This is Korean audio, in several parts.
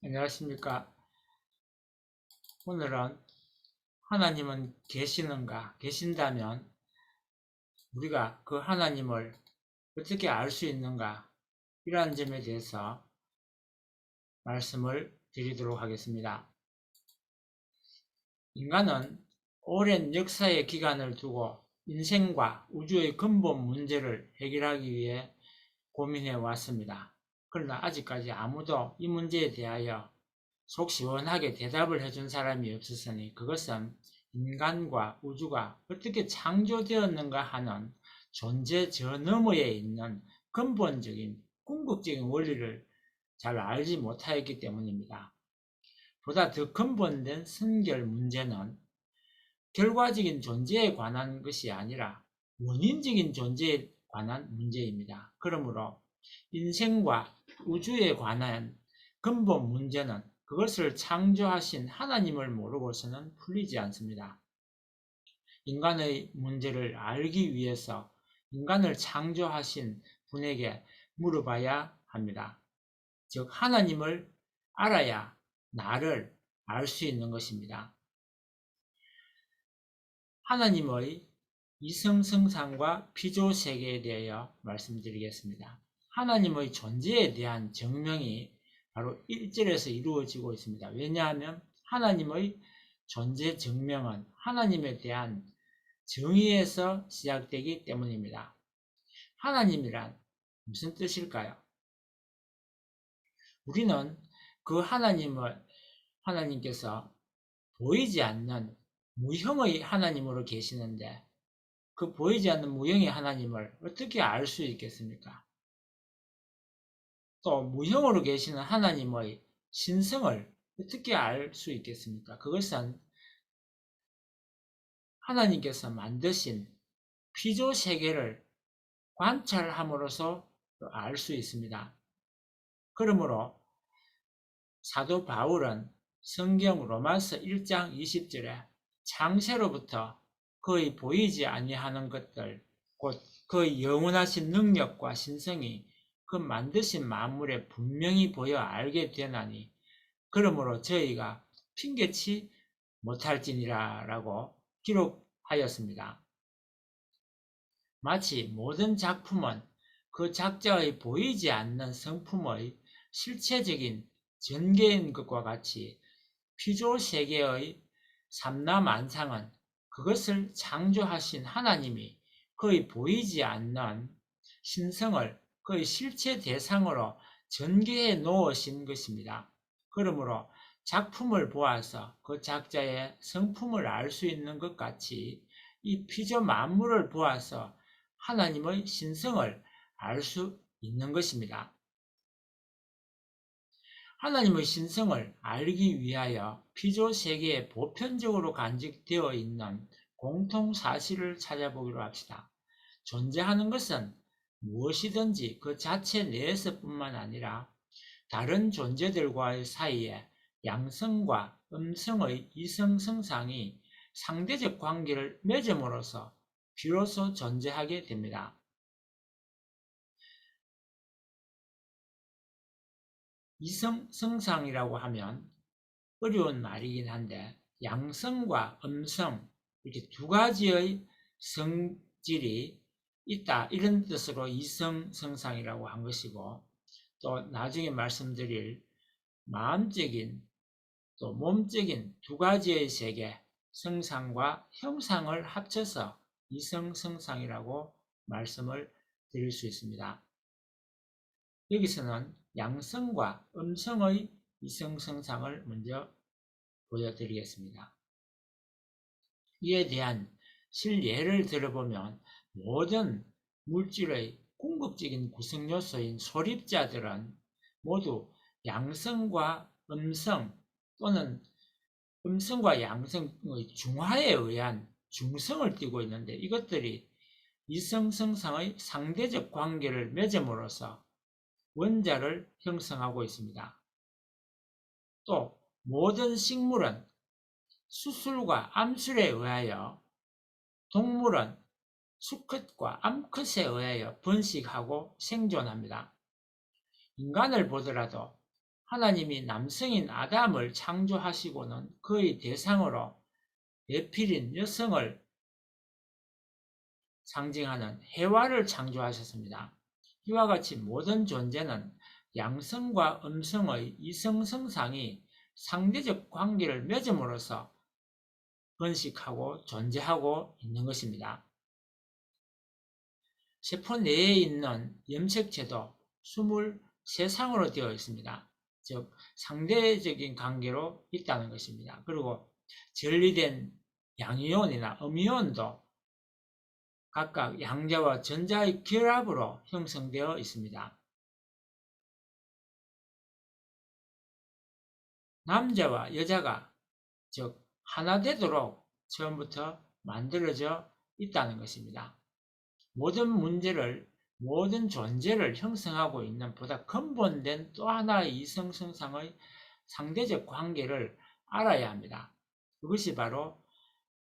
안녕하십니까. 오늘은 하나님은 계시는가, 계신다면 우리가 그 하나님을 어떻게 알 수 있는가, 이러한 점에 대해서 말씀을 드리도록 하겠습니다. 인간은 오랜 역사의 기간을 두고 인생과 우주의 근본 문제를 해결하기 위해 고민해 왔습니다. 그러나 아직까지 아무도 이 문제에 대하여 속 시원하게 대답을 해준 사람이 없었으니 그것은 인간과 우주가 어떻게 창조되었는가 하는 존재 저 너머에 있는 근본적인 궁극적인 원리를 잘 알지 못하였기 때문입니다. 보다 더 근본된 선결 문제는 결과적인 존재에 관한 것이 아니라 원인적인 존재에 관한 문제입니다. 그러므로 인생과 우주에 관한 근본 문제는 그것을 창조하신 하나님을 모르고서는 풀리지 않습니다. 인간의 문제를 알기 위해서 인간을 창조하신 분에게 물어봐야 합니다. 즉 하나님을 알아야 나를 알 수 있는 것입니다. 하나님의 이성성상과 피조세계에 대하여 말씀드리겠습니다. 하나님의 존재에 대한 증명이 바로 1절에서 이루어지고 있습니다. 왜냐하면 하나님의 존재 증명은 하나님에 대한 정의에서 시작되기 때문입니다. 하나님이란 무슨 뜻일까요? 우리는 그 하나님께서 보이지 않는 무형의 하나님으로 계시는데 그 보이지 않는 무형의 하나님을 어떻게 알 수 있겠습니까? 또 무형으로 계시는 하나님의 신성을 어떻게 알 수 있겠습니까? 그것은 하나님께서 만드신 피조 세계를 관찰함으로써 알 수 있습니다. 그러므로 사도 바울은 성경 로마서 1장 20절에 창세로부터 그의 보이지 아니하는 것들, 곧 그의 영원하신 능력과 신성이 그 만드신 만물에 분명히 보여 알게 되나니 그러므로 저희가 핑계치 못할지니라 라고 기록하였습니다. 마치 모든 작품은 그 작자의 보이지 않는 성품의 실체적인 전개인 것과 같이 피조세계의 삼라만상은 그것을 창조하신 하나님이 그의 보이지 않는 신성을 그의 실체 대상으로 전개해 놓으신 것입니다. 그러므로 작품을 보아서 그 작자의 성품을 알 수 있는 것 같이 이 피조 만물을 보아서 하나님의 신성을 알 수 있는 것입니다. 하나님의 신성을 알기 위하여 피조세계에 보편적으로 간직되어 있는 공통사실을 찾아보기로 합시다. 존재하는 것은 무엇이든지 그 자체 내에서뿐만 아니라 다른 존재들과의 사이에 양성과 음성의 이성성상이 상대적 관계를 맺음으로써 비로소 존재하게 됩니다. 이성성상이라고 하면 어려운 말이긴 한데 양성과 음성 이렇게 두 가지의 성질이 있다 이런 뜻으로 이성성상이라고 한 것이고 또 나중에 말씀드릴 마음적인 또 몸적인 두 가지의 세계 성상과 형상을 합쳐서 이성성상이라고 말씀을 드릴 수 있습니다. 여기서는 양성과 음성의 이성성상을 먼저 보여드리겠습니다. 이에 대한 실예를 들어보면 모든 물질의 궁극적인 구성요소인 소립자들은 모두 양성과 음성 또는 음성과 양성의 중화에 의한 중성을 띠고 있는데 이것들이 이성성상의 상대적 관계를 맺음으로써 원자를 형성하고 있습니다. 또 모든 식물은 수술과 암술에 의하여 동물은 수컷과 암컷에 의하여 번식하고 생존합니다. 인간을 보더라도 하나님이 남성인 아담을 창조하시고는 그의 대상으로 내필인 여성을 상징하는 해와를 창조하셨습니다. 이와 같이 모든 존재는 양성과 음성의 이성성상이 상대적 관계를 맺음으로써 번식하고 존재하고 있는 것입니다. 세포 내에 있는 염색체도 23상으로 되어 있습니다. 즉 상대적인 관계로 있다는 것입니다. 그리고 전리된 양이온이나 음이온도 각각 양자와 전자의 결합으로 형성되어 있습니다. 남자와 여자가 즉 하나 되도록 처음부터 만들어져 있다는 것입니다. 모든 존재를 형성하고 있는 보다 근본된 또 하나의 이성성상의 상대적 관계를 알아야 합니다. 그것이 바로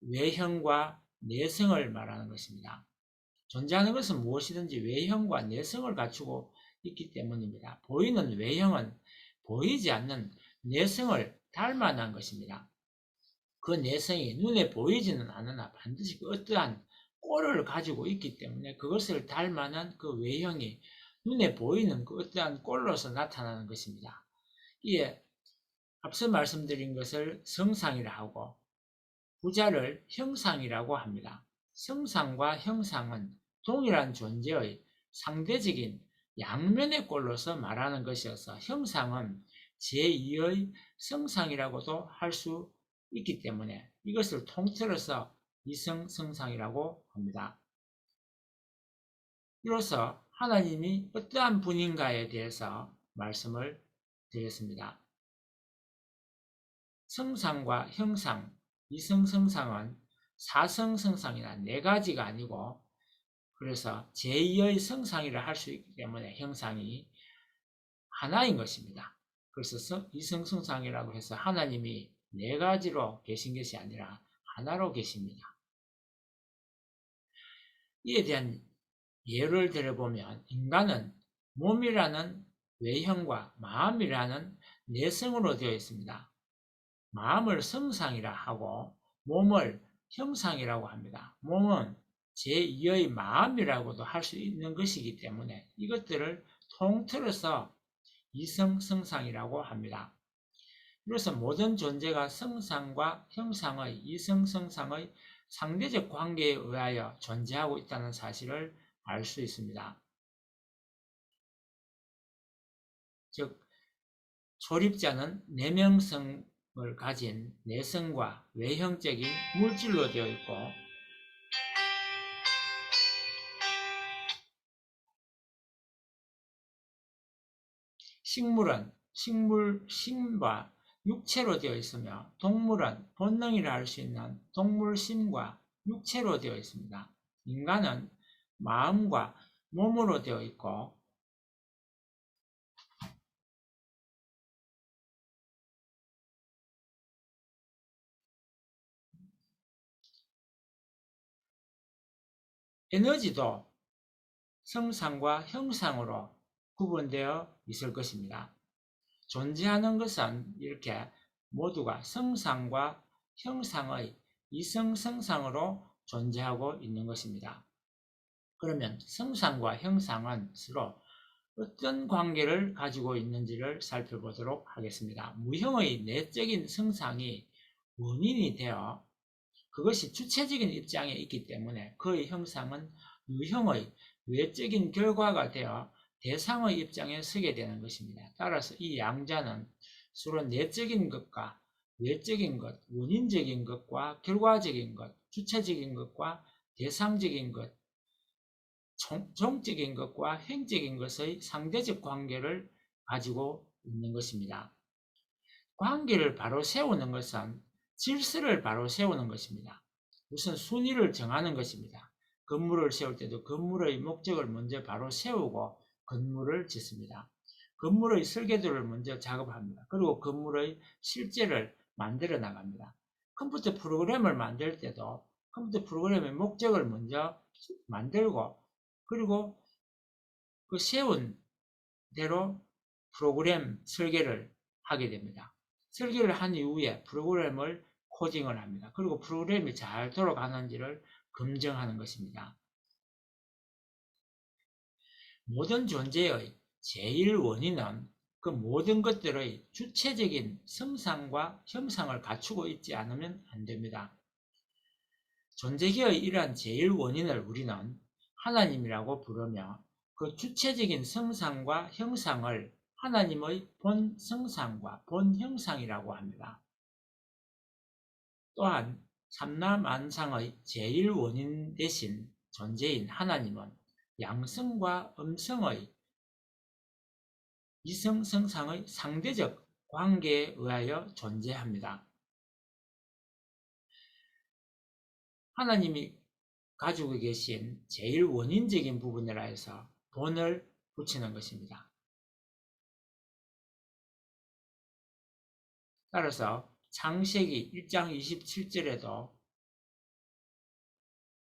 외형과 내성을 말하는 것입니다. 존재하는 것은 무엇이든지 외형과 내성을 갖추고 있기 때문입니다. 보이는 외형은 보이지 않는 내성을 닮아난 것입니다. 그 내성이 눈에 보이지는 않으나 반드시 그 어떠한 꼴을 가지고 있기 때문에 그것을 닮아난 그 외형이 눈에 보이는 그 어떠한 꼴로서 나타나는 것입니다. 이에 앞서 말씀드린 것을 성상이라 하고 후자를 형상이라고 합니다. 성상과 형상은 동일한 존재의 상대적인 양면의 꼴로서 말하는 것이어서 형상은 제2의 성상이라고도 할 수 있기 때문에 이것을 통틀어서 이성성상이라고 합니다. 이로써 하나님이 어떠한 분인가에 대해서 말씀을 드렸습니다. 성상과 형상, 이성성상은 사성성상이나 네 가지가 아니고 그래서 제2의 성상이라 할 수 있기 때문에 형상이 하나인 것입니다. 그래서 이성성상이라고 해서 하나님이 네 가지로 계신 것이 아니라 하나로 계십니다. 이에 대한 예를 들어보면 인간은 몸이라는 외형과 마음이라는 내성으로 되어 있습니다. 마음을 성상이라 하고 몸을 형상이라고 합니다. 몸은 제2의 마음이라고도 할 수 있는 것이기 때문에 이것들을 통틀어서 이성성상이라고 합니다. 그래서 모든 존재가 성상과 형상의 이성성상의 상대적 관계에 의하여 존재하고 있다는 사실을 알 수 있습니다. 즉 초립자는 내명성을 가진 내성과 외형적인 물질로 되어 있고 식물은 심과 육체로 되어 있으며 동물은 본능이라 할 수 있는 동물심과 육체로 되어 있습니다. 인간은 마음과 몸으로 되어 있고 에너지도 성상과 형상으로 구분되어 있을 것입니다. 존재하는 것은 이렇게 모두가 성상과 형상의 이성성상으로 존재하고 있는 것입니다. 그러면 성상과 형상은 서로 어떤 관계를 가지고 있는지를 살펴보도록 하겠습니다. 무형의 내적인 성상이 원인이 되어 그것이 주체적인 입장에 있기 때문에 그의 형상은 유형의 외적인 결과가 되어 대상의 입장에 서게 되는 것입니다. 따라서 이 양자는 서로 내적인 것과 외적인 것, 원인적인 것과 결과적인 것, 주체적인 것과 대상적인 것, 종적인 것과 행적인 것의 상대적 관계를 가지고 있는 것입니다. 관계를 바로 세우는 것은 질서를 바로 세우는 것입니다. 우선 순위를 정하는 것입니다. 건물을 세울 때도 건물의 목적을 먼저 바로 세우고 건물을 짓습니다. 건물의 설계도를 먼저 작업합니다. 그리고 건물의 실제를 만들어 나갑니다. 컴퓨터 프로그램을 만들 때도 컴퓨터 프로그램의 목적을 먼저 만들고 그리고 그 세운 대로 프로그램 설계를 하게 됩니다. 설계를 한 이후에 프로그램을 코딩을 합니다. 그리고 프로그램이 잘 돌아가는지를 검증하는 것입니다. 모든 존재의 제일 원인은 그 모든 것들의 주체적인 성상과 형상을 갖추고 있지 않으면 안 됩니다. 존재계의 이러한 제일 원인을 우리는 하나님이라고 부르며 그 주체적인 성상과 형상을 하나님의 본 성상과 본 형상이라고 합니다. 또한 삼라만상의 제일 원인 대신 존재인 하나님은 양성과 음성의 이성성상의 상대적 관계에 의하여 존재합니다. 하나님이 가지고 계신 제일 원인적인 부분이라 해서 본을 붙이는 것입니다. 따라서 창세기 1장 27절에도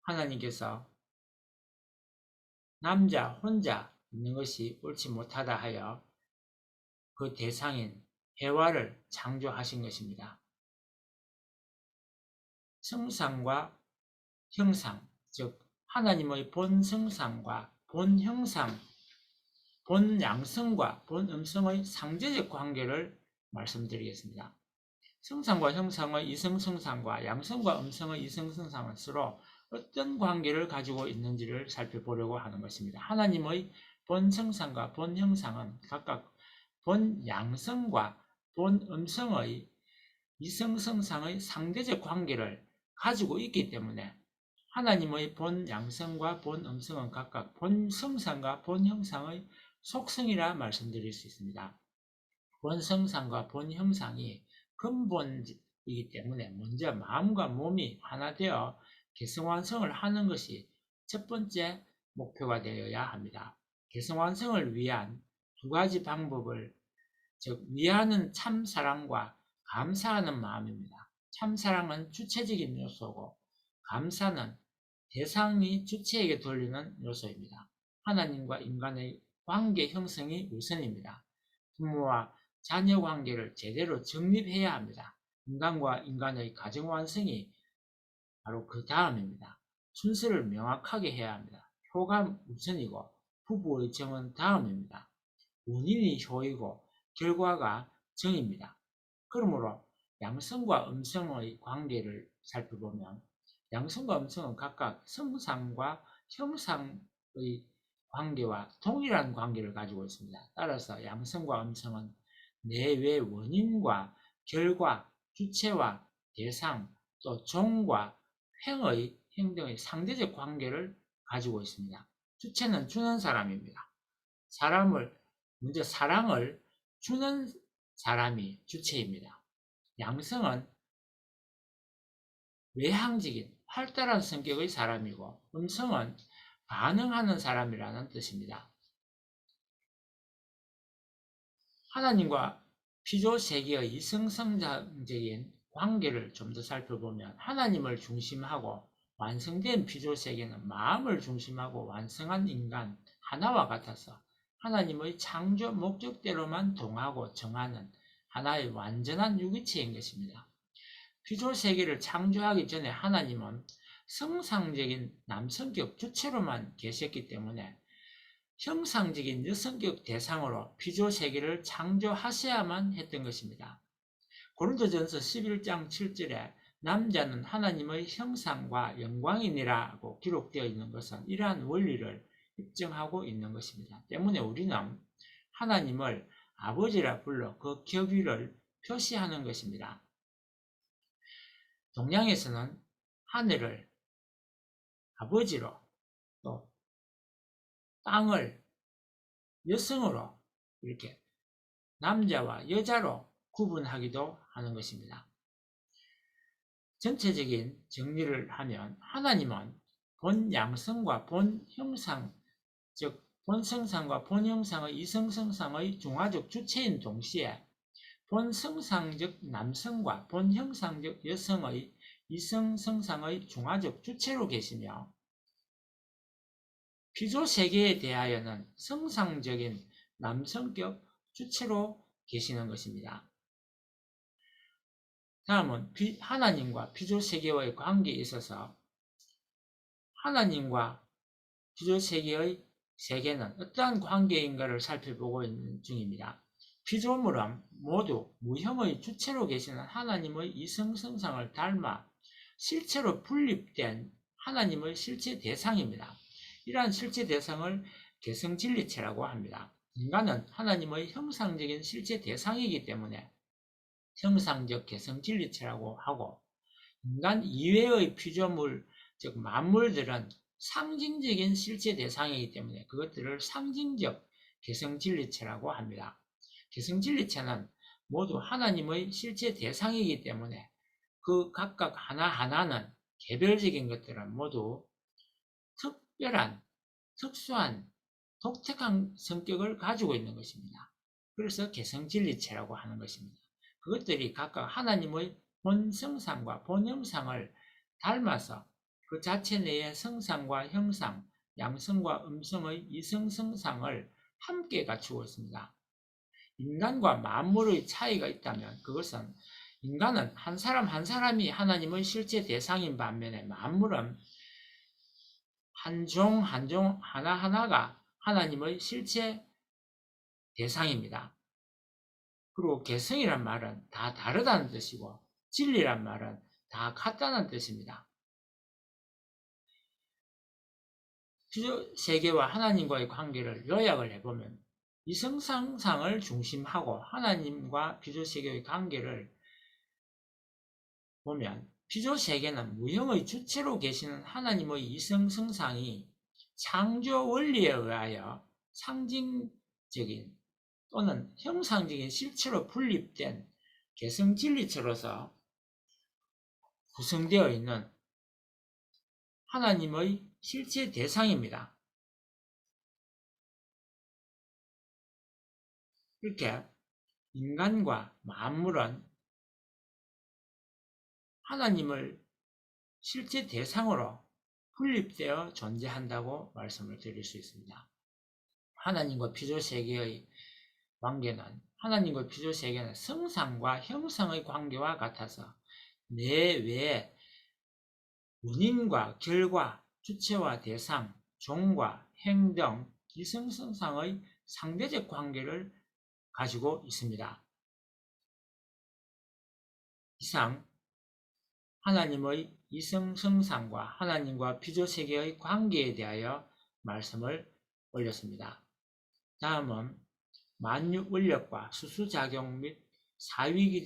하나님께서 남자 혼자 있는 것이 옳지 못하다 하여 그 대상인 해와를 창조하신 것입니다. 성상과 형상, 즉 하나님의 본 성상과 본 형상, 본 양성과 본 음성의 상대적 관계를 말씀드리겠습니다. 성상과 형상의 이성성상과 양성과 음성의 이성성상은 서로 어떤 관계를 가지고 있는지를 살펴보려고 하는 것입니다. 하나님의 본 성상과 본 형상은 각각 본 양성과 본 음성의 이성성상의 상대적 관계를 가지고 있기 때문에 하나님의 본 양성과 본 음성은 각각 본 성상과 본 형상의 속성이라 말씀드릴 수 있습니다. 본 성상과 본 형상이 근본이기 때문에 먼저 마음과 몸이 하나 되어 개성완성을 하는 것이 첫 번째 목표가 되어야 합니다. 개성완성을 위한 두 가지 방법을, 즉 위하는 참사랑과 감사하는 마음입니다. 참사랑은 주체적인 요소고 감사는 대상이 주체에게 돌리는 요소입니다. 하나님과 인간의 관계 형성이 우선입니다. 부모와 자녀 관계를 제대로 정립해야 합니다. 인간과 인간의 가정 완성이 바로 그 다음입니다. 순서를 명확하게 해야 합니다. 효가 우선이고 부부의 정은 다음입니다. 원인이 효이고 결과가 정입니다. 그러므로 양성과 음성의 관계를 살펴보면 양성과 음성은 각각 성상과 형상의 관계와 동일한 관계를 가지고 있습니다. 따라서 양성과 음성은 내외 원인과 결과, 주체와 대상, 또 종과 횡의 행동의 상대적 관계를 가지고 있습니다. 주체는 주는 사람입니다. 먼저 사랑을 주는 사람이 주체입니다. 양성은 외향적인 활달한 성격의 사람이고 음성은 반응하는 사람이라는 뜻입니다. 하나님과 피조세계의 이성성장적인 관계를 좀 더 살펴보면 하나님을 중심하고 완성된 피조세계는 마음을 중심하고 완성한 인간 하나와 같아서 하나님의 창조 목적대로만 동하고 정하는 하나의 완전한 유기체인 것입니다. 피조세계를 창조하기 전에 하나님은 성상적인 남성격 주체로만 계셨기 때문에 형상적인 여성격 대상으로 피조세계를 창조하셔야만 했던 것입니다. 고린도전서 11장 7절에 남자는 하나님의 형상과 영광이니라고 기록되어 있는 것은 이러한 원리를 입증하고 있는 것입니다. 때문에 우리는 하나님을 아버지라 불러 그 격위를 표시하는 것입니다. 동양에서는 하늘을 아버지로 또 땅을 여성으로 이렇게 남자와 여자로 구분하기도 하는 것입니다. 전체적인 정리를 하면 하나님은 본 양성과 본 형상, 즉 본성상과 본형상의 이성성상의 중화적 주체인 동시에 본성상적 남성과 본형상적 여성의 이성성상의 중화적 주체로 계시며 피조세계에 대하여는 성상적인 남성격 주체로 계시는 것입니다. 다음은 하나님과 피조세계와의 관계에 있어서 하나님과 피조세계의 세계는 어떠한 관계인가를 살펴보고 있는 중입니다. 피조물은 모두 무형의 주체로 계시는 하나님의 이성성상을 닮아 실체로 분립된 하나님의 실체 대상입니다. 이러한 실체 대상을 개성진리체라고 합니다. 인간은 하나님의 형상적인 실체 대상이기 때문에 형상적 개성진리체라고 하고, 인간 이외의 피조물, 즉 만물들은 상징적인 실체 대상이기 때문에 그것들을 상징적 개성진리체라고 합니다. 개성진리체는 모두 하나님의 실체 대상이기 때문에 그 각각 하나하나는 개별적인 것들은 모두 특별한, 특수한, 독특한 성격을 가지고 있는 것입니다. 그래서 개성진리체라고 하는 것입니다. 그것들이 각각 하나님의 본성상과 본형상을 닮아서 그 자체 내의 성상과 형상, 양성과 음성의 이성성상을 함께 갖추고 있습니다. 인간과 만물의 차이가 있다면 그것은 인간은 한 사람 한 사람이 하나님의 실제 대상인 반면에 만물은 한 종 한 종 하나하나가 하나님의 실체 대상입니다. 그리고 개성이란 말은 다 다르다는 뜻이고 진리란 말은 다 같다는 뜻입니다. 피조세계와 하나님과의 관계를 요약을 해보면 이성상상을 중심하고 하나님과 피조세계의 관계를 보면 피조세계는 무형의 주체로 계시는 하나님의 이성성상이 창조 원리에 의하여 상징적인 또는 형상적인 실체로 분립된 개성진리체로서 구성되어 있는 하나님의 실체 대상입니다. 이렇게 인간과 만물은 하나님을 실제 대상으로 분립되어 존재한다고 말씀을 드릴 수 있습니다. 하나님과 피조세계의 관계는 하나님과 피조세계는 성상과 형상의 관계와 같아서 내외 원인과 결과, 주체와 대상, 종과 행 등 이성성상의 상대적 관계를 가지고 있습니다. 이상 하나님의 이성성상과 하나님과 피조세계의 관계에 대하여 말씀을 올렸습니다. 다음은 만유원력과 수수작용 및 사위기대